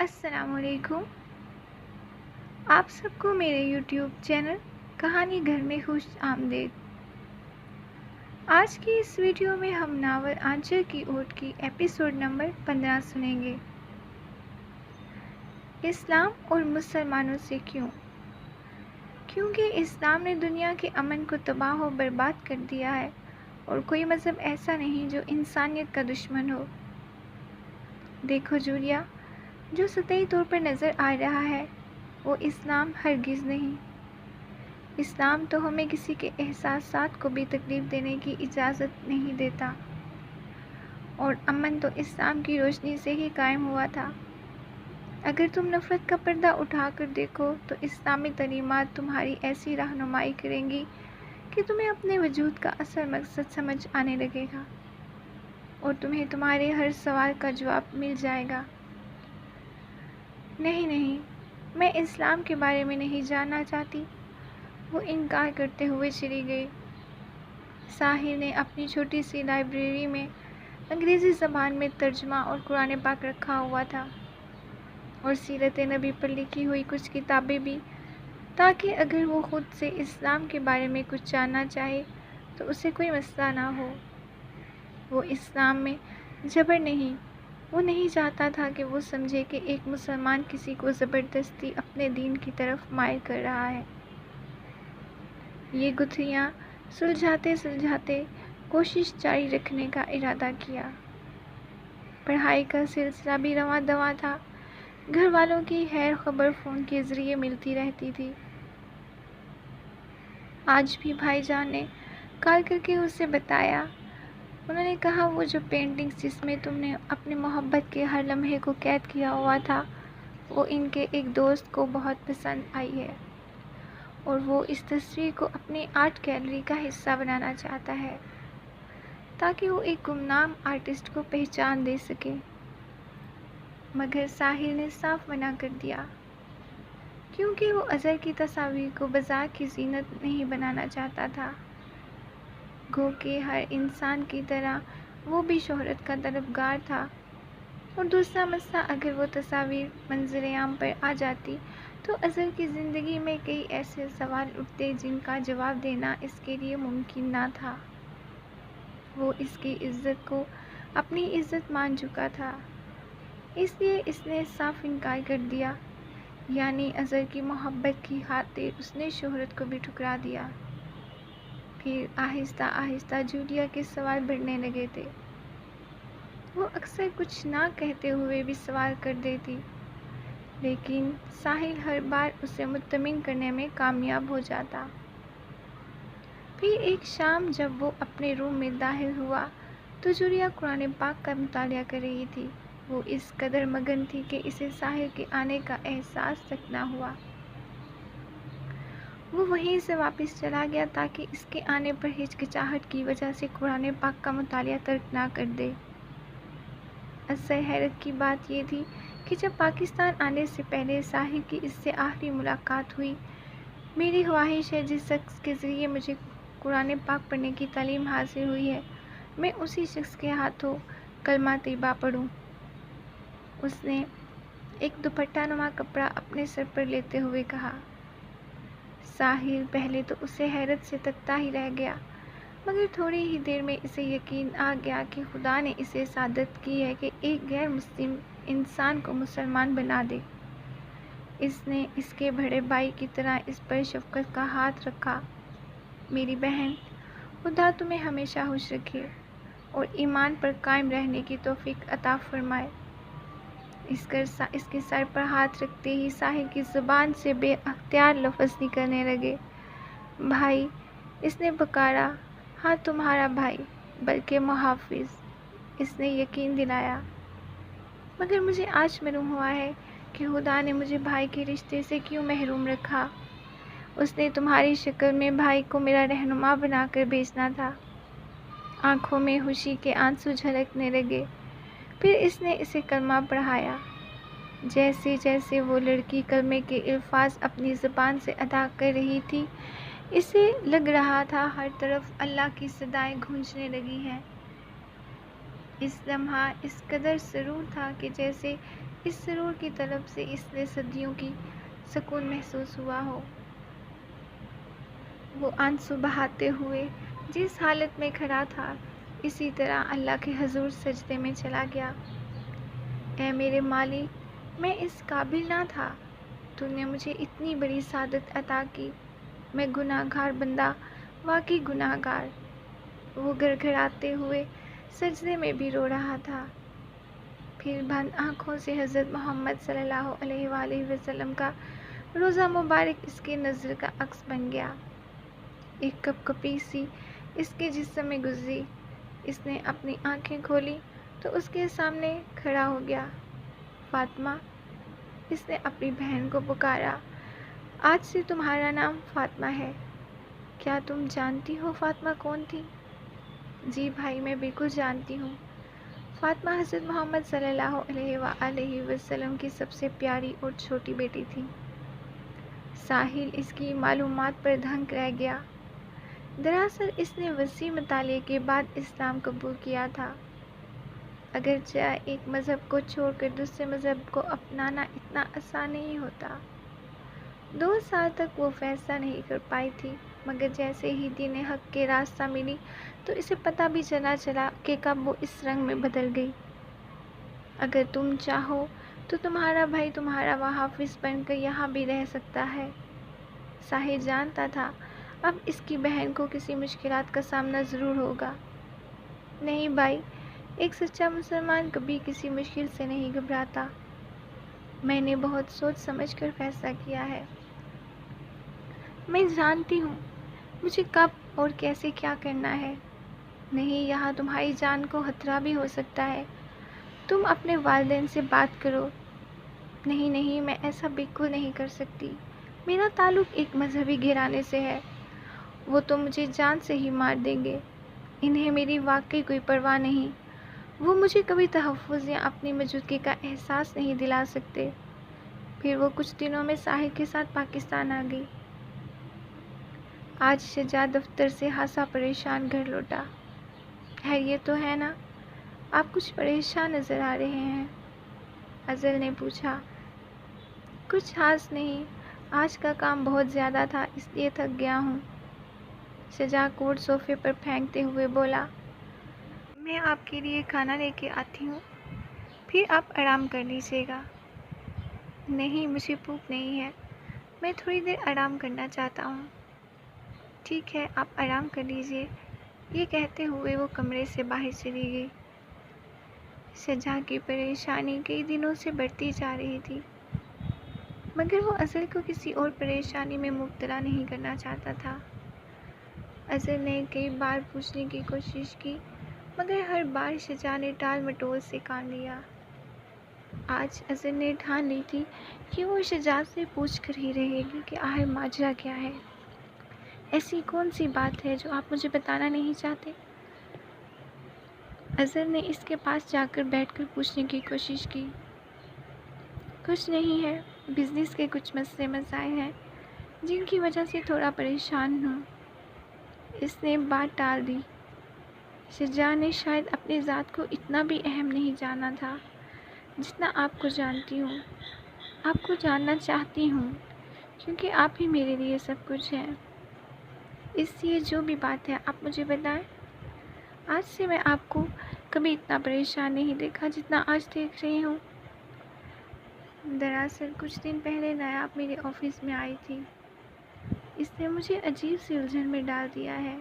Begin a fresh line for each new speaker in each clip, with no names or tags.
السلام علیکم۔ آپ سب کو میرے یوٹیوب چینل کہانی گھر میں خوش آمدید۔ آج کی اس ویڈیو میں ہم ناول آنچل کی اوٹ کی ایپیسوڈ نمبر 15 سنیں گے۔ اسلام اور مسلمانوں سے کیوں؟ کیونکہ اسلام نے دنیا کے امن کو تباہ و برباد کر دیا ہے اور کوئی مذہب ایسا نہیں جو انسانیت کا دشمن ہو۔ دیکھو جولیا، جو سطحی طور پر نظر آ رہا ہے وہ اسلام ہرگز نہیں۔ اسلام تو ہمیں کسی کے احساسات کو بھی تکلیف دینے کی اجازت نہیں دیتا، اور امن تو اسلام کی روشنی سے ہی قائم ہوا تھا۔ اگر تم نفرت کا پردہ اٹھا کر دیکھو تو اسلامی تعلیمات تمہاری ایسی رہنمائی کریں گی کہ تمہیں اپنے وجود کا اصل مقصد سمجھ آنے لگے گا، اور تمہیں تمہارے ہر سوال کا جواب مل جائے گا۔ نہیں، میں اسلام کے بارے میں نہیں جاننا چاہتی، وہ انکار کرتے ہوئے چلی گئی۔ ساحر نے اپنی چھوٹی سی لائبریری میں انگریزی زبان میں ترجمہ اور قرآن پاک رکھا ہوا تھا، اور سیرت نبی پر لکھی ہوئی کچھ کتابیں بھی، تاکہ اگر وہ خود سے اسلام کے بارے میں کچھ جاننا چاہے تو اسے کوئی مسئلہ نہ ہو۔ وہ اسلام میں جبر نہیں، وہ نہیں چاہتا تھا کہ وہ سمجھے کہ ایک مسلمان کسی کو زبردستی اپنے دین کی طرف مائل کر رہا ہے۔ یہ گتھیاں سلجھاتے کوشش جاری رکھنے کا ارادہ کیا۔ پڑھائی کا سلسلہ بھی رواں دواں تھا۔ گھر والوں کی خیر خبر فون کے ذریعے ملتی رہتی تھی۔ آج بھی بھائی جان نے کال کر کے اسے بتایا۔ انہوں نے کہا وہ جو پینٹنگز جس میں تم نے اپنے محبت کے ہر لمحے کو قید کیا ہوا تھا وہ ان کے ایک دوست کو بہت پسند آئی ہے، اور وہ اس تصویر کو اپنی آرٹ گیلری کا حصہ بنانا چاہتا ہے تاکہ وہ ایک گمنام آرٹسٹ کو پہچان دے سکے۔ مگر ساحر نے صاف منع کر دیا، کیونکہ وہ ازل کی تصاویر کو بازار کی زینت نہیں بنانا چاہتا تھا۔ گو کہ ہر انسان کی طرح وہ بھی شہرت کا طلبگار تھا، اور دوسرا مسئلہ، اگر وہ تصاویر منظر عام پر آ جاتی تو ازل کی زندگی میں کئی ایسے سوال اٹھتے جن کا جواب دینا اس کے لیے ممکن نہ تھا۔ وہ اس کی عزت کو اپنی عزت مان چکا تھا، اس لیے اس نے صاف انکار کر دیا، یعنی ازل کی محبت کی خاطر اس نے شہرت کو بھی ٹھکرا دیا۔ پھر آہستہ آہستہ جولیا کے سوال بڑھنے لگے تھے۔ وہ اکثر کچھ نہ کہتے ہوئے بھی سوال کر دیتی، لیکن ساحل ہر بار اسے مطمئن کرنے میں کامیاب ہو جاتا۔ پھر ایک شام جب وہ اپنے روم میں داخل ہوا تو جولیا قرآن پاک کا مطالعہ کر رہی تھی۔ وہ اس قدر مگن تھی کہ اسے ساحل کے آنے کا احساس تک نہ ہوا۔ وہ وہیں سے واپس چلا گیا تاکہ اس کے آنے پر ہچکچاہٹ کی وجہ سے قرآن پاک کا مطالعہ ترک نہ کر دے۔ اصل حیرت کی بات یہ تھی کہ جب پاکستان آنے سے پہلے ساحل کی اس سے آخری ملاقات ہوئی، میری خواہش ہے جس شخص کے ذریعے مجھے قرآن پاک پڑھنے کی تعلیم حاصل ہوئی ہے میں اسی شخص کے ہاتھوں کلمہ طیبہ پڑھوں۔ اس نے ایک دوپٹہ نما کپڑا اپنے سر پر لیتے ہوئے کہا۔ ساحل پہلے تو اسے حیرت سے تکتا ہی رہ گیا، مگر تھوڑی ہی دیر میں اسے یقین آ گیا کہ خدا نے اسے سعادت کی ہے کہ ایک غیر مسلم انسان کو مسلمان بنا دے۔ اس نے اس کے بڑے بھائی کی طرح اس پر شفقت کا ہاتھ رکھا۔ میری بہن، خدا تمہیں ہمیشہ خوش رکھے اور ایمان پر قائم رہنے کی توفیق عطا فرمائے۔ اس کے سر پر ہاتھ رکھتے ہی ساحل کی زبان سے بے اختیار لفظ نکلنے لگے۔ بھائی، اس نے پکارا۔ ہاں، تمہارا بھائی، بلکہ محافظ، اس نے یقین دلایا۔ مگر مجھے آج معلوم ہوا ہے کہ خدا نے مجھے بھائی کے رشتے سے کیوں محروم رکھا۔ اس نے تمہاری شکل میں بھائی کو میرا رہنما بنا کر بھیجنا تھا۔ آنکھوں میں خوشی کے آنسو جھلکنے لگے۔ پھر اس نے اسے کلمہ پڑھایا۔ جیسے جیسے وہ لڑکی کلمے کے الفاظ اپنی زبان سے ادا کر رہی تھی، اسے لگ رہا تھا ہر طرف اللہ کی صدائیں گونجنے لگی ہیں۔ اس لمحہ اس قدر سرور تھا کہ جیسے اس سرور کی طلب سے اس نے صدیوں کی سکون محسوس ہوا ہو۔ وہ آنسو بہاتے ہوئے جس حالت میں کھڑا تھا اسی طرح اللہ کے حضور سجدے میں چلا گیا۔ اے میرے مالک، میں اس قابل نہ تھا، تو نے مجھے اتنی بڑی سعادت عطا کی۔ میں گناہ گار بندہ، واقعی گناہ گار۔ وہ گڑ گڑاتے ہوئے سجدے میں بھی رو رہا تھا۔ پھر بند آنکھوں سے حضرت محمد صلی اللہ علیہ وآلہ وسلم کا روزہ مبارک اس کی نظر کا عکس بن گیا۔ ایک کپ کپی سی اس کے جسم میں گزری۔ اس نے اپنی آنکھیں کھولی تو اس کے سامنے کھڑا ہو گیا۔ فاطمہ، اس نے اپنی بہن کو پکارا، آج سے تمہارا نام فاطمہ ہے۔ کیا تم جانتی ہو فاطمہ کون تھی؟ جی بھائی، میں بالکل جانتی ہوں۔ فاطمہ حضرت محمد صلی اللہ علیہ وآلہ وسلم کی سب سے پیاری اور چھوٹی بیٹی تھی۔ ساحل اس کی معلومات پر دھنک رہ گیا۔ دراصل اس نے وسیع مطالعے کے بعد اسلام قبول کیا تھا۔ اگرچہ ایک مذہب کو چھوڑ کر دوسرے مذہب کو اپنانا اتنا آسان نہیں ہوتا۔ 2 سال تک وہ فیصلہ نہیں کر پائی تھی، مگر جیسے ہی دین حق کے راستہ ملی تو اسے پتہ بھی چلا کہ کب وہ اس رنگ میں بدل گئی۔ اگر تم چاہو تو تمہارا بھائی تمہارا محافظ بن کر یہاں بھی رہ سکتا ہے۔ ساحل جانتا تھا اب اس کی بہن کو کسی مشکلات کا سامنا ضرور ہوگا۔ نہیں بھائی، ایک سچا مسلمان کبھی کسی مشکل سے نہیں گھبراتا۔ میں نے بہت سوچ سمجھ کر فیصلہ کیا ہے۔ میں جانتی ہوں مجھے کب اور کیسے کیا کرنا ہے۔ نہیں، یہاں تمہاری جان کو خطرہ بھی ہو سکتا ہے۔ تم اپنے والدین سے بات کرو۔ نہیں نہیں، میں ایسا بالکل نہیں کر سکتی۔ میرا تعلق ایک مذہبی گھرانے سے ہے، وہ تو مجھے جان سے ہی مار دیں گے۔ انہیں میری واقعی کوئی پرواہ نہیں۔ وہ مجھے کبھی تحفظ یا اپنی موجودگی کا احساس نہیں دلا سکتے۔ پھر وہ کچھ دنوں میں ساحل کے ساتھ پاکستان آ گئی۔ آج شجاع دفتر سے خاصا پریشان گھر لوٹا۔ خیریت تو ہے نا؟ آپ کچھ پریشان نظر آ رہے ہیں، اظہر نے پوچھا۔ کچھ خاص نہیں، آج کا کام بہت زیادہ تھا اس لیے تھک گیا ہوں، شجاع کوٹ صوفے پر پھینکتے ہوئے بولا۔ میں آپ کے لیے کھانا لے کے آتی ہوں، پھر آپ آرام کر لیجیے گا۔ نہیں، مجھے بھوک نہیں ہے، میں تھوڑی دیر آرام کرنا چاہتا ہوں۔ ٹھیک ہے، آپ آرام کر لیجیے، یہ کہتے ہوئے وہ کمرے سے باہر چلی گئی۔ شجاع کی پریشانی کئی دنوں سے بڑھتی جا رہی تھی، مگر وہ اظہر کو کسی اور پریشانی میں مبتلا نہیں کرنا چاہتا تھا۔ اظہر نے کئی بار پوچھنے کی کوشش کی، مگر ہر بار شجاع نے ٹال مٹول سے کام لیا۔ آج اظہر نے ٹھان لی تھی کہ وہ شجاع سے پوچھ کر ہی رہے گی کہ آخر ماجرا کیا ہے۔ ایسی کون سی بات ہے جو آپ مجھے بتانا نہیں چاہتے؟ اظہر نے اس کے پاس جا کر بیٹھ کر پوچھنے کی کوشش کی۔ کچھ نہیں ہے، بزنس کے کچھ مسئلے مسائل ہیں جن کی وجہ سے تھوڑا پریشان ہوں۔ اس نے بات ٹال دی۔ شجاع نے شاید اپنی ذات کو اتنا بھی اہم نہیں جانا تھا جتنا آپ کو جانتی ہوں۔ آپ کو جاننا چاہتی ہوں کیونکہ آپ ہی میرے لیے سب کچھ ہیں۔ اس لیے جو بھی بات ہے آپ مجھے بتائیں۔ آج سے میں آپ کو کبھی اتنا پریشان نہیں دیکھا جتنا آج دیکھ رہی ہوں۔ دراصل کچھ دن پہلے نایاب میرے آفس میں آئی تھی، اس نے مجھے عجیب سی الجھن میں ڈال دیا ہے۔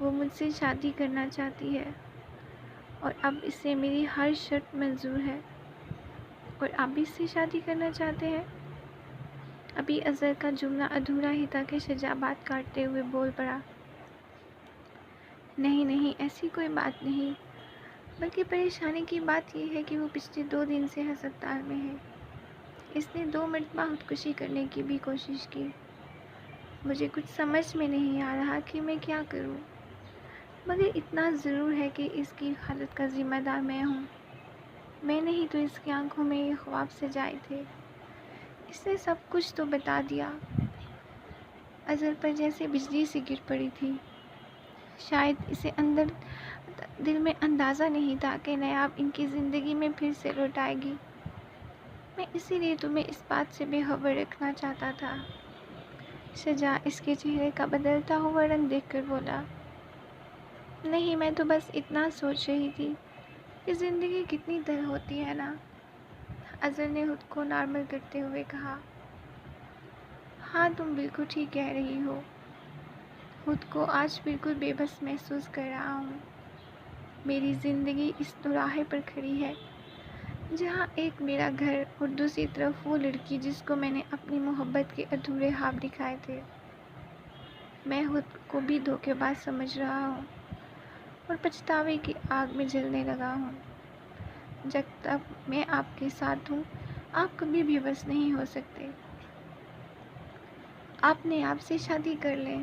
وہ مجھ سے شادی کرنا چاہتی ہے اور اب اسے میری ہر شرط منظور ہے۔ اور آپ بھی اس سے شادی کرنا چاہتے ہیں؟ ابھی اظہر کا جملہ ادھورا ہی تھا کہ شجاع بات کاٹتے ہوئے بول پڑا۔ نہیں نہیں، ایسی کوئی بات نہیں، بلکہ پریشانی کی بات یہ ہے کہ وہ پچھلے 2 دن سے ہسپتال میں ہے۔ اس نے 2 مرتبہ خودکشی کرنے کی بھی کوشش کی۔ مجھے کچھ سمجھ میں نہیں آ رہا کہ میں کیا کروں، مگر اتنا ضرور ہے کہ اس کی حالت کا ذمہ دار میں ہوں۔ میں نہیں تو اس کی آنکھوں میں یہ خواب سجائے تھے۔ اس نے سب کچھ تو بتا دیا۔ اظہر پر جیسے بجلی سی گر پڑی تھی۔ شاید اسے اندر دل میں اندازہ نہیں تھا کہ نایاب ان کی زندگی میں پھر سے لوٹ آئے گی۔ میں اسی لیے تمہیں اس بات سے بے خبر رکھنا چاہتا تھا۔ شجاع اس کے چہرے کا بدلتا ہوا رنگ دیکھ کر بولا، نہیں، میں تو بس اتنا سوچ رہی تھی کہ زندگی کتنی طرح ہوتی ہے نا۔ اظہر نے خود کو نارمل کرتے ہوئے کہا، ہاں تم بالکل ٹھیک کہہ رہی ہو، خود کو آج بالکل بے بس محسوس کر رہا ہوں۔ میری زندگی اس دوراہے پر کھڑی ہے جہاں ایک میرا گھر اور دوسری طرف وہ لڑکی جس کو میں نے اپنی محبت کے ادھورے خواب دکھائے تھے۔ میں خود کو بھی دھوکے باز سمجھ رہا ہوں اور پچھتاوے کی آگ میں جلنے لگا ہوں۔ جب تک میں آپ کے ساتھ ہوں آپ کبھی بھی بس نہیں ہو سکتے۔ آپ نے آپ سے شادی کر لیں۔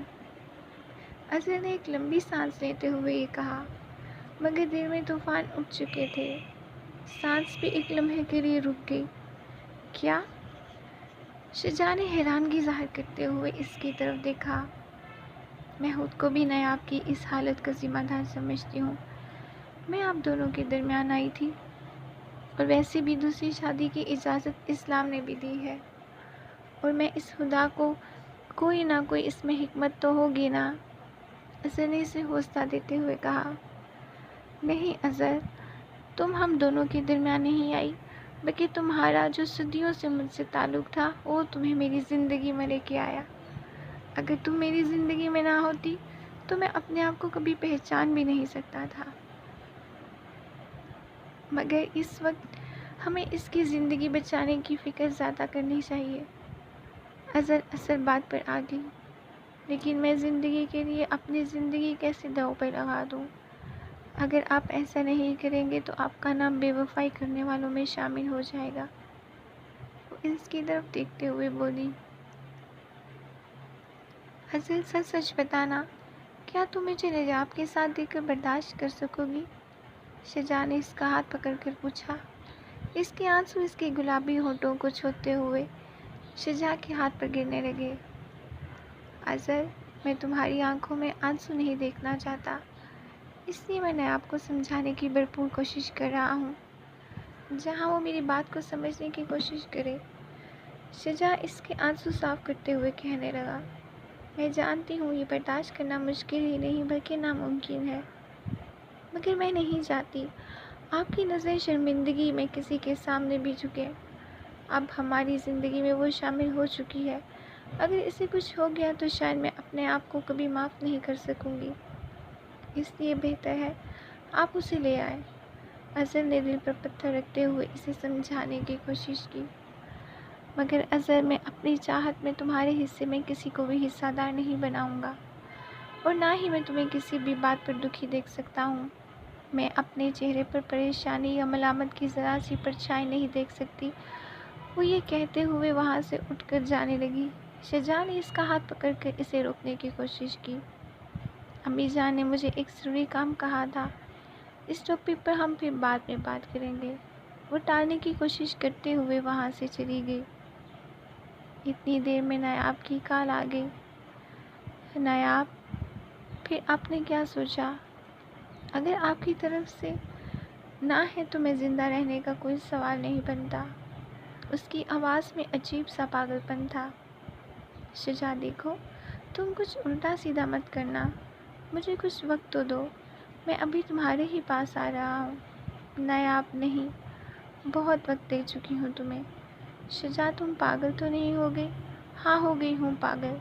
اظہر نے ایک لمبی سانس لیتے ہوئے یہ کہا، مگر دل میں طوفان اٹھ چکے تھے۔ سانس بھی ایک لمحے کے لیے رک گئی۔ کیا؟ شجاع نے حیرانگی ظاہر کرتے ہوئے اس کی طرف دیکھا۔ میں خود کو بھی نایاب کی اس حالت کا ذمہ دار سمجھتی ہوں۔ میں آپ دونوں کے درمیان آئی تھی، اور ویسے بھی دوسری شادی کی اجازت اسلام نے بھی دی ہے، اور میں اس خدا کو کوئی نہ کوئی اس میں حکمت تو ہوگی نا۔ اظہر نے اسے حوصلہ دیتے ہوئے کہا، نہیں اظہر، تم ہم دونوں کے درمیان نہیں آئی، بلکہ تمہارا جو صدیوں سے مجھ سے تعلق تھا وہ تمہیں میری زندگی میں لے کے آیا۔ اگر تم میری زندگی میں نہ ہوتی تو میں اپنے آپ کو کبھی پہچان بھی نہیں سکتا تھا۔ مگر اس وقت ہمیں اس کی زندگی بچانے کی فکر زیادہ کرنی چاہیے۔ اظہر اصل بات پر آ گئی، لیکن میں زندگی کے لیے اپنی زندگی کیسے داؤ پہ لگا دوں؟ اگر آپ ایسا نہیں کریں گے تو آپ کا نام بے وفائی کرنے والوں میں شامل ہو جائے گا۔ وہ اس کی طرف دیکھتے ہوئے بولی، اظہر سچ سچ بتانا، کیا تم مجھے نجاب کے ساتھ دیکھ کر برداشت کر سکو گی؟ شجاع نے اس کا ہاتھ پکڑ کر پوچھا۔ اس کے آنسو اس کے گلابی ہونٹوں کو چھوتے ہوئے شجاع کے ہاتھ پر گرنے لگے۔ اظہر، میں تمہاری آنکھوں میں آنسو نہیں دیکھنا چاہتا، اس لیے میں نے آپ کو سمجھانے کی بھرپور کوشش کر رہا ہوں، جہاں وہ میری بات کو سمجھنے کی کوشش کرے۔ شجاع اس کے آنسو صاف کرتے ہوئے کہنے لگا، میں جانتی ہوں یہ برداشت کرنا مشکل ہی نہیں بلکہ ناممکن ہے، مگر میں نہیں چاہتی آپ کی نظریں شرمندگی میں کسی کے سامنے بھی جھکیں۔ اب ہماری زندگی میں وہ شامل ہو چکی ہے، اگر اسے کچھ ہو گیا تو شاید میں اپنے آپ کو کبھی معاف نہیں کر سکوں گی، اس لیے بہتر ہے آپ اسے لے آئیں۔ اظہر نے دل پر پتھر رکھتے ہوئے اسے سمجھانے کی کوشش کی، مگر اظہر، میں اپنی چاہت میں تمہارے حصے میں کسی کو بھی حصہ دار نہیں بناؤں گا، اور نہ ہی میں تمہیں کسی بھی بات پر دکھی دیکھ سکتا ہوں۔ میں اپنے چہرے پر پریشانی یا ملامت کی ذرا سی پرچھائی نہیں دیکھ سکتی۔ وہ یہ کہتے ہوئے وہاں سے اٹھ کر جانے لگی۔ شجاع نے اس کا ہاتھ پکڑ کر اسے روکنے کی کوشش کی۔ امی جان نے مجھے ایک ضروری کام کہا تھا، اس ٹاپک پر ہم پھر بعد میں بات کریں گے۔ وہ ٹالنے کی کوشش کرتے ہوئے وہاں سے چلی گئی۔ اتنی دیر میں نایاب کی کال آ گئی۔ نایاب، پھر آپ نے کیا سوچا؟ اگر آپ کی طرف سے نہ ہے تو میں زندہ رہنے کا کوئی سوال نہیں بنتا۔ اس کی آواز میں عجیب سا پاگل پن تھا۔ شجاع دیکھو، تم کچھ الٹا سیدھا مت کرنا، مجھے کچھ وقت تو دو، میں ابھی تمہارے ہی پاس آ رہا ہوں۔ نایاب، نہیں، بہت وقت دے چکی ہوں تمہیں۔ شجاع، تم پاگل تو نہیں ہو گئی؟ ہاں، ہو گئی ہوں پاگل،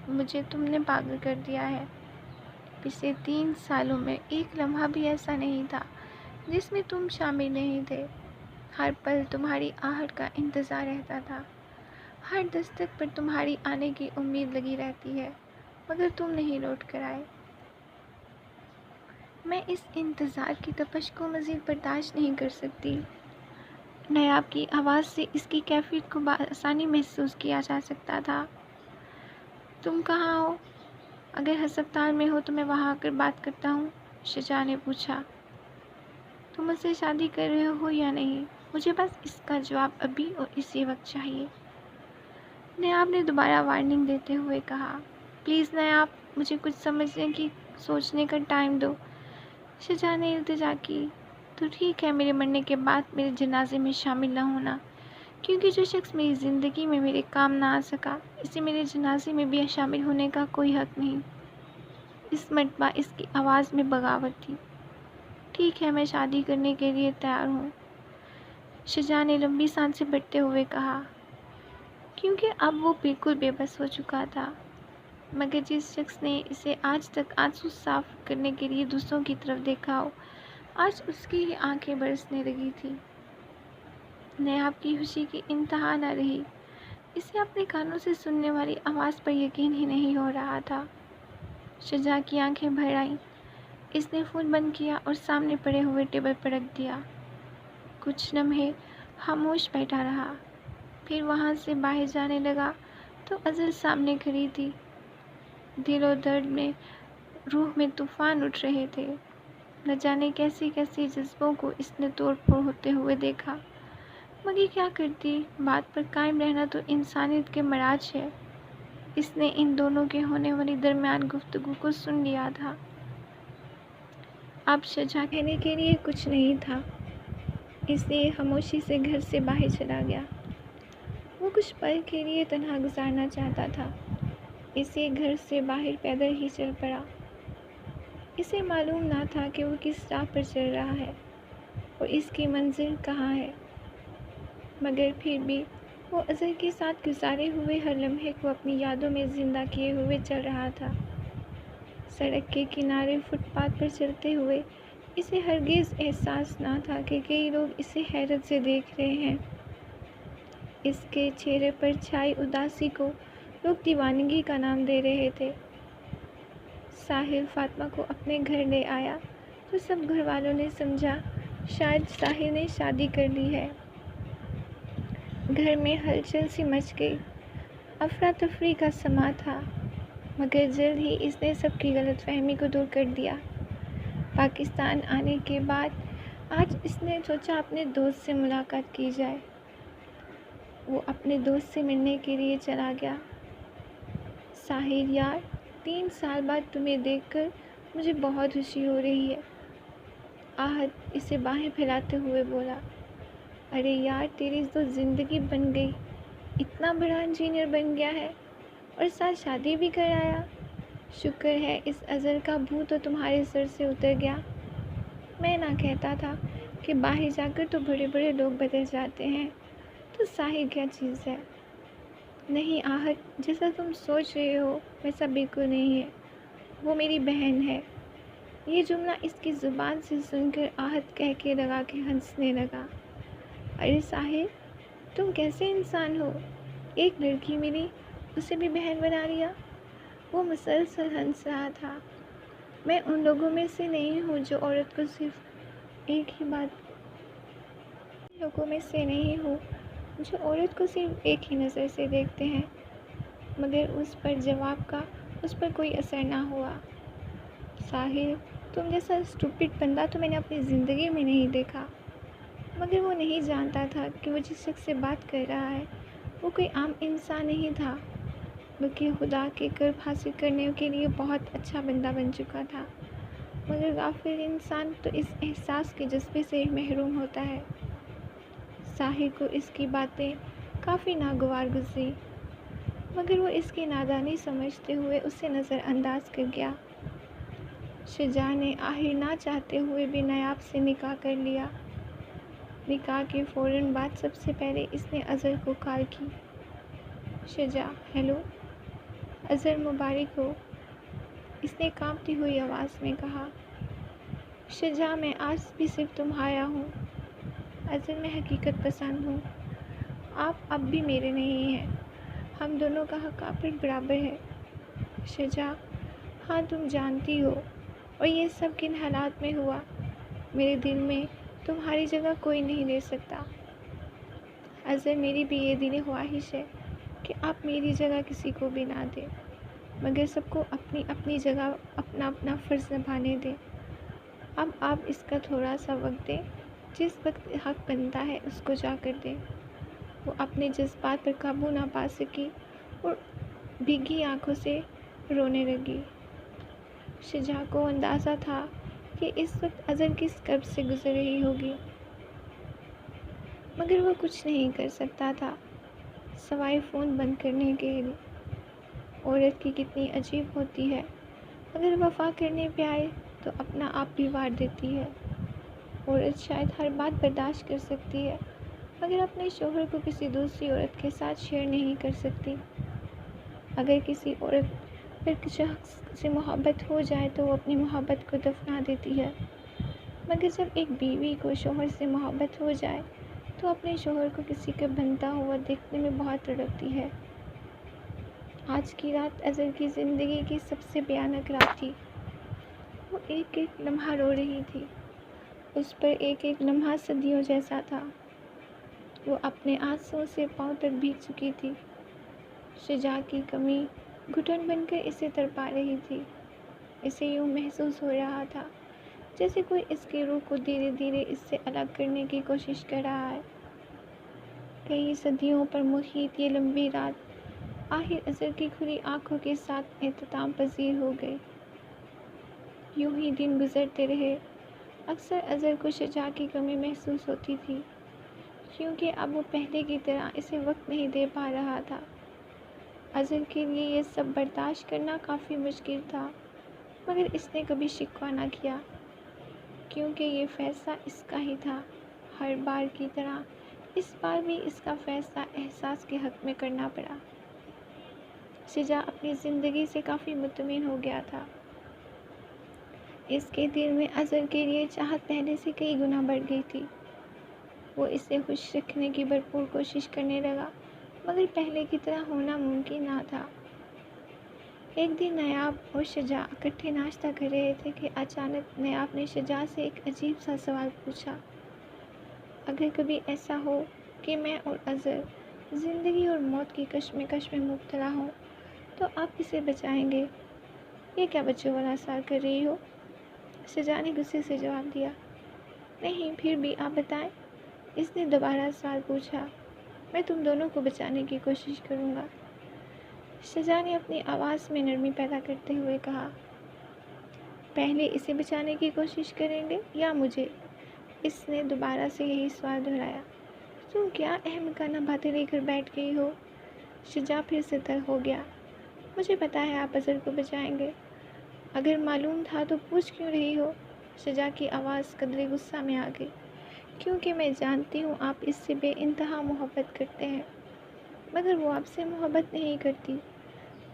مجھے تم نے پاگل کر دیا ہے۔ پچھلے 3 سالوں میں ایک لمحہ بھی ایسا نہیں تھا جس میں تم شامل نہیں تھے۔ ہر پل تمہاری آہٹ کا انتظار رہتا تھا، ہر دستک پر تمہاری آنے کی امید لگی رہتی ہے، مگر تم نہیں لوٹ کر آئے۔ میں اس انتظار کی تپش کو مزید برداشت نہیں کر سکتی۔ نایاب کی آواز سے اس کی کیفیت کو بآسانی محسوس کیا جا سکتا تھا۔ تم کہاں ہو؟ اگر ہسپتال میں ہو تو میں وہاں آ کر بات کرتا ہوں، شجاع نے پوچھا۔ تم مجھ سے شادی کر رہے ہو یا نہیں؟ مجھے بس اس کا جواب ابھی اور اسی وقت چاہیے۔ نایاب نے دوبارہ وارننگ دیتے ہوئے کہا، پلیز نایاب، مجھے کچھ سمجھنے کی سوچنے کا ٹائم دو۔ شجاع نے التجا کی، تو ٹھیک ہے میرے مرنے کے بعد میرے جنازے میں شامل نہ ہونا، کیونکہ جو شخص میری زندگی میں میرے کام نہ آ سکا اسے میرے جنازے میں بھی شامل ہونے کا کوئی حق نہیں۔ اس مرتبہ اس کی آواز میں بغاوت تھی۔ ٹھیک ہے، میں شادی کرنے کے لیے تیار ہوں، شجاع نے لمبی سانسیں بھرتے ہوئے کہا، کیونکہ اب وہ بالکل بے بس ہو چکا تھا، مگر جس شخص نے اسے آج تک آنسو صاف کرنے کے لیے دوسروں کی طرف دیکھا ہو، آج اس کی ہی آنکھیں برسنے لگی تھی۔ نیاب کی خوشی کی انتہا نہ رہی۔ اسے اپنے کانوں سے سننے والی آواز پر یقین ہی نہیں ہو رہا تھا۔ شجاع کی آنکھیں بھر آئیں۔ اس نے فون بند کیا اور سامنے پڑے ہوئے ٹیبل پر رکھ دیا۔ کچھ لمحے خاموش بیٹھا رہا، پھر وہاں سے باہر جانے لگا تو اظہر سامنے کھڑی تھی۔ دل و درد میں، روح میں طوفان اٹھ رہے تھے۔ نہ جانے کیسے کیسے جذبوں کو اس نے توڑ پھوڑ ہوتے ہوئے دیکھا، مگر کیا کرتی، بات پر قائم رہنا تو انسانیت کے مراج ہے۔ اس نے ان دونوں کے ہونے والی درمیان گفتگو کو سن لیا تھا۔ اب شجاع کہنے کے لیے کچھ نہیں تھا، اس لیے خاموشی سے گھر سے باہر چلا گیا۔ وہ کچھ پل کے لیے تنہا گزارنا چاہتا تھا، اس لیے گھر سے باہر پیدل ہی چل پڑا۔ اسے معلوم نہ تھا کہ وہ کس راہ پر چل رہا ہے اور اس کی منزل کہاں ہے، مگر پھر بھی وہ اظہر کے ساتھ گزارے ہوئے ہر لمحے کو اپنی یادوں میں زندہ کیے ہوئے چل رہا تھا۔ سڑک کے کنارے فٹ پاتھ پر چلتے ہوئے اسے ہرگز احساس نہ تھا کہ کئی لوگ اسے حیرت سے دیکھ رہے ہیں۔ اس کے چہرے پر چھائی اداسی کو لوگ دیوانگی کا نام دے رہے تھے۔ ساحل فاطمہ کو اپنے گھر لے آیا تو سب گھر والوں نے سمجھا شاید ساحل نے شادی کر لی ہے۔ گھر میں ہلچل سی مچ گئی، افراتفری کا سماں تھا، مگر جلد ہی اس نے سب کی غلط فہمی کو دور کر دیا۔ پاکستان آنے کے بعد آج اس نے سوچا اپنے دوست سے ملاقات کی جائے۔ وہ اپنے دوست سے ملنے کے لیے چلا گیا۔ ساحل یار، 3 سال بعد تمہیں دیکھ کر مجھے بہت خوشی ہو رہی ہے، آہت اسے باہیں پھیلاتے ہوئے بولا۔ ارے یار، تیری تو زندگی بن گئی، اتنا بڑا انجینئر بن گیا ہے اور ساتھ شادی بھی کر آیا۔ شکر ہے اس اظہر کا بھوت تو تمہارے سر سے اتر گیا۔ میں نہ کہتا تھا کہ باہر جا کر تو بڑے بڑے لوگ بدل جاتے ہیں، تو ساحل کیا چیز ہے؟ نہیں آہت، جیسا تم سوچ رہے ہو ویسا بالکل نہیں ہے، وہ میری بہن ہے۔ یہ جملہ اس کی زبان سے سن کر آہت کہہ کے لگا کے ہنسنے لگا۔ ارے ساحل، تم کیسے انسان ہو؟ ایک لڑکی ملی، اسے بھی بہن بنا لیا۔ وہ مسلسل ہنس رہا تھا۔ میں ان لوگوں میں سے نہیں ہوں جو عورت کو صرف ایک ہی نظر سے دیکھتے ہیں۔ مگر اس پر جواب کا اس پر کوئی اثر نہ ہوا۔ ساحل، تم جیسا اسٹوپڈ بندہ تو میں نے اپنی زندگی میں نہیں دیکھا۔ مگر وہ نہیں جانتا تھا کہ وہ جس شخص سے بات کر رہا ہے وہ کوئی عام انسان نہیں تھا، بلکہ خدا کے قرب حاصل کرنے کے لیے بہت اچھا بندہ بن چکا تھا۔ مگر غافل انسان تو اس احساس کے جذبے سے محروم ہوتا ہے۔ ساحل کو اس کی باتیں کافی ناگوار گزری، مگر وہ اس کی نادانی سمجھتے ہوئے اسے نظر انداز کر گیا۔ شجاع نے آخر نہ چاہتے ہوئے بھی نیاب سے نکاح کر لیا۔ نکاح کے فوراً بعد سب سے پہلے اس نے اظہر کو کال کی۔ شجاع، ہیلو، اظہر مبارک ہو، اس نے کانپتی ہوئی آواز میں کہا۔ شجاع، میں آج بھی صرف تمہارا ہوں۔ اظہر، میں حقیقت پسند ہوں، آپ اب بھی میرے نہیں ہیں، ہم دونوں کا حق آپ پر برابر ہے۔ شجاع، ہاں تم جانتی ہو، اور یہ سب کن حالات میں ہوا، میرے دل میں تمہاری جگہ کوئی نہیں لے سکتا۔ اظہر، میری بھی یہ دلی خواہش ہے کہ آپ میری جگہ کسی کو بھی نہ دیں، مگر سب کو اپنی اپنی جگہ اپنا اپنا فرض نبھانے دیں۔ اب آپ اس کا تھوڑا سا وقت دیں، جس وقت حق بنتا ہے اس کو جا کر دیں۔ وہ اپنے جذبات پر قابو نہ پا سکی اور بھیگی آنکھوں سے رونے لگی۔ شجاع کو اندازہ تھا کہ اس وقت اظہر کس کرب سے گزر رہی ہوگی، مگر وہ کچھ نہیں کر سکتا تھا سوائے فون بند کرنے کے لیے۔ عورت کی کتنی عجیب ہوتی ہے، اگر وفا کرنے پہ آئے تو اپنا آپ بھی وار دیتی ہے۔ عورت شاید ہر بات برداشت کر سکتی ہے، مگر اپنے شوہر کو کسی دوسری عورت کے ساتھ شیئر نہیں کر سکتی۔ اگر کسی عورت پر شخص سے محبت ہو جائے تو وہ اپنی محبت کو دفنا دیتی ہے، مگر جب ایک بیوی کو شوہر سے محبت ہو جائے تو اپنے شوہر کو کسی کا بنتا ہوا دیکھنے میں بہت تڑپتی ہے۔ آج کی رات اظہر کی زندگی کی سب سے بھیانک رات تھی۔ وہ ایک ایک لمحہ رو رہی تھی، اس پر ایک ایک لمحہ صدیوں جیسا تھا۔ وہ اپنے آنسوؤں سے پاؤں تک بھیگ چکی تھی۔ شجاع کی کمی گھٹن بن کر اسے تڑپا رہی تھی۔ اسے یوں محسوس ہو رہا تھا جیسے کوئی اس کی روح کو دھیرے دھیرے اس سے الگ کرنے کی کوشش کر رہا ہے۔ کئی صدیوں پر محیط یہ لمبی رات آخر اظہر کی کھلی آنکھوں کے ساتھ اختتام پذیر ہو گئی۔ یوں ہی دن گزرتے رہے۔ اکثر اظہر کو شجاع کی کمی محسوس ہوتی تھی، کیونکہ اب وہ پہلے کی طرح اسے وقت نہیں دے پا رہا تھا۔ اظہر کے لیے یہ سب برداشت کرنا کافی مشکل تھا، مگر اس نے کبھی شکوہ نہ کیا، کیونکہ یہ فیصلہ اس کا ہی تھا۔ ہر بار کی طرح اس بار بھی اس کا فیصلہ احساس کے حق میں کرنا پڑا۔ شجاع اپنی زندگی سے کافی مطمئن ہو گیا تھا۔ اس کے دل میں اظہر کے لیے چاہت پہلے سے کئی گنا بڑھ گئی تھی۔ وہ اسے خوش رکھنے کی بھرپور کوشش کرنے لگا، مگر پہلے کی طرح ہونا ممکن نہ تھا۔ ایک دن نیاب اور شجاع اکٹھے ناشتہ کر رہے تھے کہ اچانک نیاب نے شجاع سے ایک عجیب سا سوال پوچھا۔ اگر کبھی ایسا ہو کہ میں اور اظہر زندگی اور موت کی کشمکش میں مبتلا ہوں تو آپ کسے بچائیں گے؟ یہ کیا بچوں والا سوال کر رہی ہو؟ شجاع نے غصے سے جواب دیا۔ نہیں، پھر بھی آپ بتائیں۔ اس نے دوبارہ سوال پوچھا۔ میں تم دونوں کو بچانے کی کوشش کروں گا، شجاع نے اپنی آواز میں نرمی پیدا کرتے ہوئے کہا۔ پہلے اسے بچانے کی کوشش کریں گے یا مجھے؟ اس نے دوبارہ سے یہی سوال دہرایا۔ تم کیا احمقانہ باتیں لے کر بیٹھ گئی ہو؟ شجاع پھر سے تر ہو گیا۔ مجھے پتا ہے آپ اظہر کو بچائیں گے، اگر معلوم تھا تو پوچھ کیوں رہی ہو؟ شجاع کی آواز قدرے غصہ میں آ گئی۔ کیونکہ میں جانتی ہوں آپ اس سے بے انتہا محبت کرتے ہیں، مگر وہ آپ سے محبت نہیں کرتی۔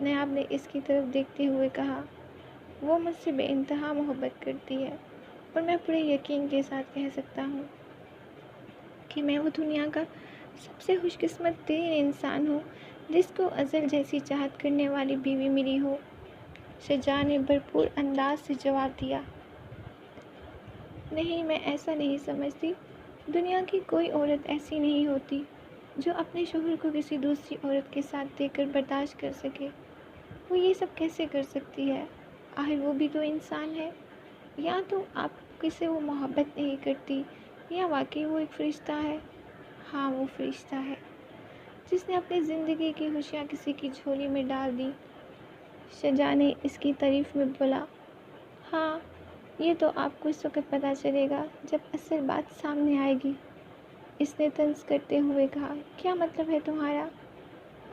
نیاب نے اس کی طرف دیکھتے ہوئے کہا۔ وہ مجھ سے بے انتہا محبت کرتی ہے، اور میں پورے یقین کے ساتھ کہہ سکتا ہوں کہ میں وہ دنیا کا سب سے خوش قسمت ترین انسان ہوں جس کو اظہر جیسی چاہت کرنے والی بیوی ملی ہو، شجاع نے بھرپور انداز سے جواب دیا۔ نہیں، میں ایسا نہیں سمجھتی۔ دنیا کی کوئی عورت ایسی نہیں ہوتی جو اپنے شوہر کو کسی دوسری عورت کے ساتھ دیکھ کر برداشت کر سکے۔ وہ یہ سب کیسے کر سکتی ہے؟ آخر وہ بھی تو انسان ہے۔ یا تو آپ سے وہ محبت نہیں کرتی یا واقعی وہ ایک فرشتہ ہے۔ ہاں، وہ فرشتہ ہے جس نے اپنی زندگی کی خوشیاں کسی کی جھولی میں ڈال دی، شجاع نے اس کی تعریف میں بولا۔ ہاں، یہ تو آپ کو اس وقت پتہ چلے گا جب اصل بات سامنے آئے گی، اس نے طنز کرتے ہوئے کہا۔ کیا مطلب ہے تمہارا؟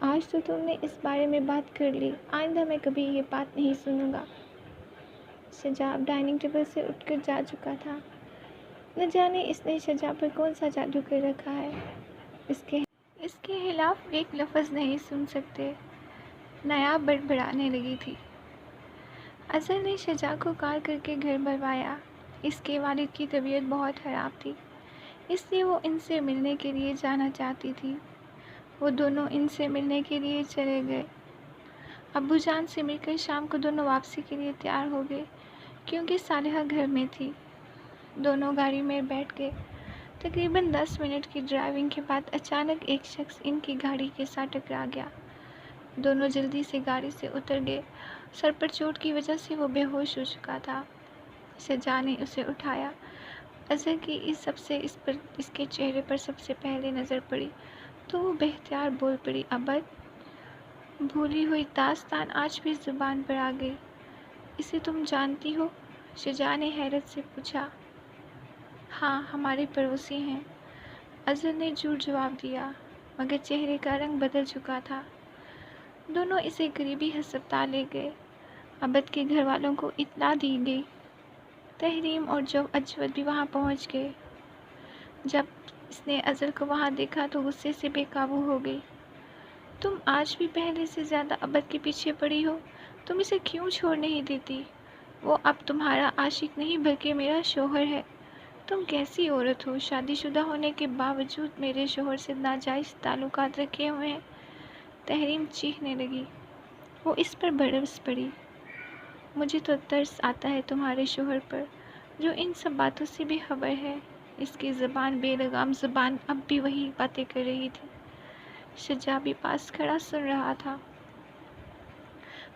آج تو تم نے اس بارے میں بات کر لی، آئندہ میں کبھی یہ بات نہیں سنوں گا۔ شجاع ڈائننگ ٹیبل سے اٹھ کر جا چکا تھا۔ نہ جانے اس نے شجاع پر کون سا جادو کر رکھا ہے، اس کے خلاف ایک لفظ نہیں سن سکتے۔ نیاب بڑبڑانے لگی تھی۔ اظہر نے شجاع کو کال کر کے گھر بلوایا۔ اس کے والد کی طبیعت بہت خراب تھی، اس لیے وہ ان سے ملنے کے لیے جانا چاہتی تھی۔ وہ دونوں ان سے ملنے کے لیے چلے گئے۔ ابو جان سے مل کر شام کو دونوں واپسی کے لیے تیار ہو گئے، کیونکہ صالحہ گھر میں تھی۔ دونوں گاڑی میں بیٹھ گئے۔ تقریباً 10 منٹ کی ڈرائیونگ کے بعد اچانک ایک شخص ان کی گاڑی کے ساتھ ٹکرا گیا۔ دونوں جلدی سے گاڑی سے اتر گئے۔ سر پر چوٹ کی وجہ سے وہ بے ہوش ہو چکا تھا۔ شجاع نے اسے اٹھایا۔ اظہر کی اس کے چہرے پر سب سے پہلے نظر پڑی تو وہ بے اختیار بول پڑی۔ ابد! بھولی ہوئی داستان آج بھی زبان پر آ گئی۔ اسے تم جانتی ہو؟ شجاع نے حیرت سے پوچھا۔ ہاں، ہمارے پڑوسی ہیں، اظہر نے جھوٹ جواب دیا، مگر چہرے کا رنگ بدل چکا تھا۔ دونوں اسے قریبی ہسپتال لے گئے۔ عبد کے گھر والوں کو اطلاع دی گئی۔ تحریم اور اجود بھی وہاں پہنچ گئے۔ جب اس نے اظہر کو وہاں دیکھا تو غصے سے بے قابو ہو گئی۔ تم آج بھی پہلے سے زیادہ عبد کے پیچھے پڑی ہو، تم اسے کیوں چھوڑ نہیں دیتی؟ وہ اب تمہارا عاشق نہیں بلکہ میرا شوہر ہے۔ تم کیسی عورت ہو، شادی شدہ ہونے کے باوجود میرے شوہر سے ناجائز تعلقات رکھے ہوئے ہیں۔ تحریم چیخنے لگی۔ وہ اس پر برس پڑی۔ مجھے تو ترس آتا ہے تمہارے شوہر پر، جو ان سب باتوں سے بے خبر ہے۔ اس کی زبان، بے لگام زبان، اب بھی وہی باتیں کر رہی تھی۔ شجاع بھی پاس کھڑا سن رہا تھا۔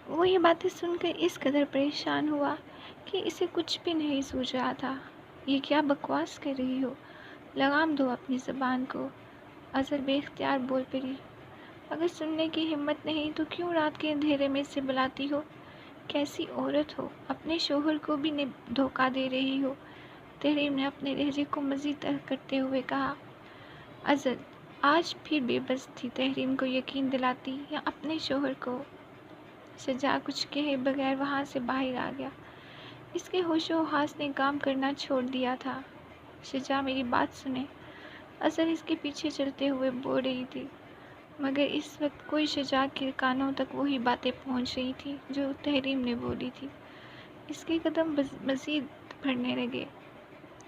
وہ یہ باتیں سن کر اس قدر پریشان ہوا کہ اسے کچھ بھی نہیں سوچ رہا تھا۔ یہ کیا بکواس کر رہی ہو؟ لگام دو اپنی زبان کو۔ اظہر بے اختیار بول پڑی۔ اگر سننے کی ہمت نہیں تو کیوں رات کے اندھیرے میں سے بلاتی ہو؟ کیسی عورت ہو، اپنے شوہر کو بھی دھوکہ دے رہی ہو۔ تحریم نے اپنے لہجے کو مزید تلخ کرتے ہوئے کہا۔ اظہر آج پھر بے بس تھی، تحریم کو یقین دلاتی یا اپنے شوہر کو۔ شجاع کچھ کہے بغیر وہاں سے باہر آ گیا۔ اس کے ہوش و حواس نے کام کرنا چھوڑ دیا تھا۔ شجاع میری بات سنیں، اظہر اس کے پیچھے چلتے ہوئے بول رہی تھی، مگر اس وقت کوئی شجاع کے کانوں تک وہی باتیں پہنچ رہی تھی جو تحریم نے بولی تھی۔ اس کے قدم مزید بڑھنے لگے۔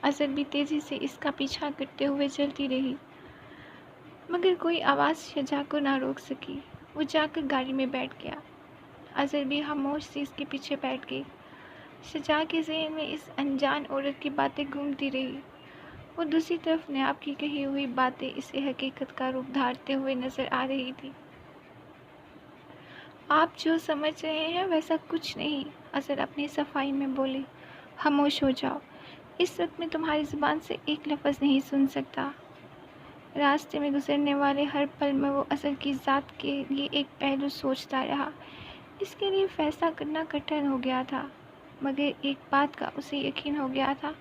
اظہر بھی تیزی سے اس کا پیچھا کرتے ہوئے چلتی رہی، مگر کوئی آواز شجاع کو نہ روک سکی۔ وہ جا کر گاڑی میں بیٹھ گیا۔ اظہر بھی خاموش سی اس کے پیچھے بیٹھ گئی۔ شجاع کے ذہن میں اس انجان عورت کی باتیں گھومتی رہی۔ وہ دوسری طرف نیاب کی کہی ہوئی باتیں اسے حقیقت کا روپ دھارتے ہوئے نظر آ رہی تھی۔ آپ جو سمجھ رہے ہیں ویسا کچھ نہیں، اظہر اپنی صفائی میں بولے۔ خاموش ہو جاؤ، اس وقت میں تمہاری زبان سے ایک لفظ نہیں سن سکتا۔ راستے میں گزرنے والے ہر پل میں وہ اظہر کی ذات کے لیے ایک پہلو سوچتا رہا۔ اس کے لیے فیصلہ کرنا کٹھن ہو گیا تھا، مگر ایک بات کا اسے یقین ہو گیا تھا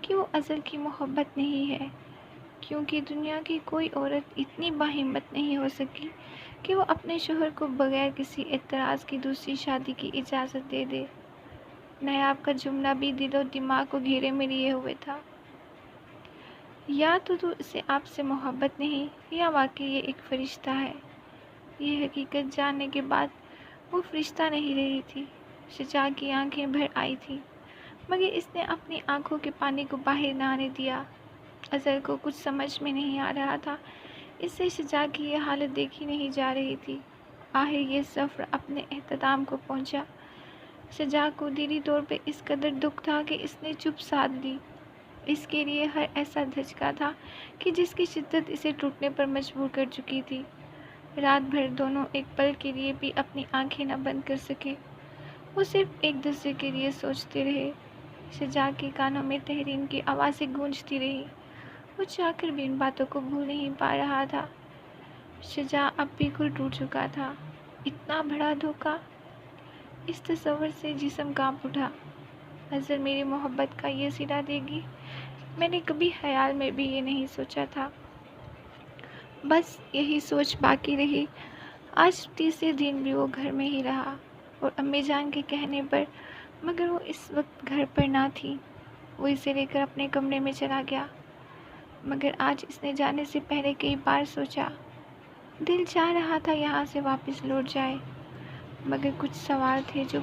کہ وہ اظہر کی محبت نہیں ہے، کیونکہ دنیا کی کوئی عورت اتنی باہمت نہیں ہو سکی کہ وہ اپنے شوہر کو بغیر کسی اعتراض کی دوسری شادی کی اجازت دے دے۔ نیاب کا جملہ بھی دل و دماغ کو گھیرے میں لیے ہوئے تھا۔ یا تو اسے آپ سے محبت نہیں، یا واقعی یہ ایک فرشتہ ہے۔ یہ حقیقت جاننے کے بعد وہ فرشتہ نہیں رہی تھی۔ شجاع کی آنکھیں بھر آئی تھیں، مگر اس نے اپنی آنکھوں کے پانی کو باہر نہ آنے دیا۔ اظہر کو کچھ سمجھ میں نہیں آ رہا تھا، اس سے شجاع کی یہ حالت دیکھی نہیں جا رہی تھی۔ آخر یہ سفر اپنے اختتام کو پہنچا۔ شجاع کو دلی طور پہ اس قدر دکھ تھا کہ اس نے چپ سادھ لی۔ اس کے لیے ہر ایسا دھچکا تھا کہ جس کی شدت اسے ٹوٹنے پر مجبور کر چکی تھی۔ رات بھر دونوں ایک پل کے لیے بھی اپنی آنکھیں نہ بند کر سکے۔ وہ صرف ایک دوسرے کے لیے سوچتے رہے۔ شجاع کے کانوں میں تحریم کی آوازیں گونجتی رہی۔ وہ چاہ کر بھی ان باتوں کو بھول نہیں پا رہا تھا۔ شجاع اب بالکل ٹوٹ چکا تھا۔ اتنا بڑا دھوکہ! اس تصور سے جسم کانپ اٹھا۔ اظہر میری محبت کا یہ صلہ دے گی؟ میں نے کبھی خیال میں بھی یہ نہیں سوچا تھا۔ بس یہی سوچ باقی رہی۔ آج تیسرے دن بھی وہ گھر میں ہی رہا، اور امی جان کے کہنے پر، مگر وہ اس وقت گھر پر نہ تھی۔ وہ اسے لے کر اپنے کمرے میں چلا گیا، مگر آج اس نے جانے سے پہلے کئی بار سوچا۔ دل چاہ رہا تھا یہاں سے واپس لوٹ جائے، مگر کچھ سوال تھے جو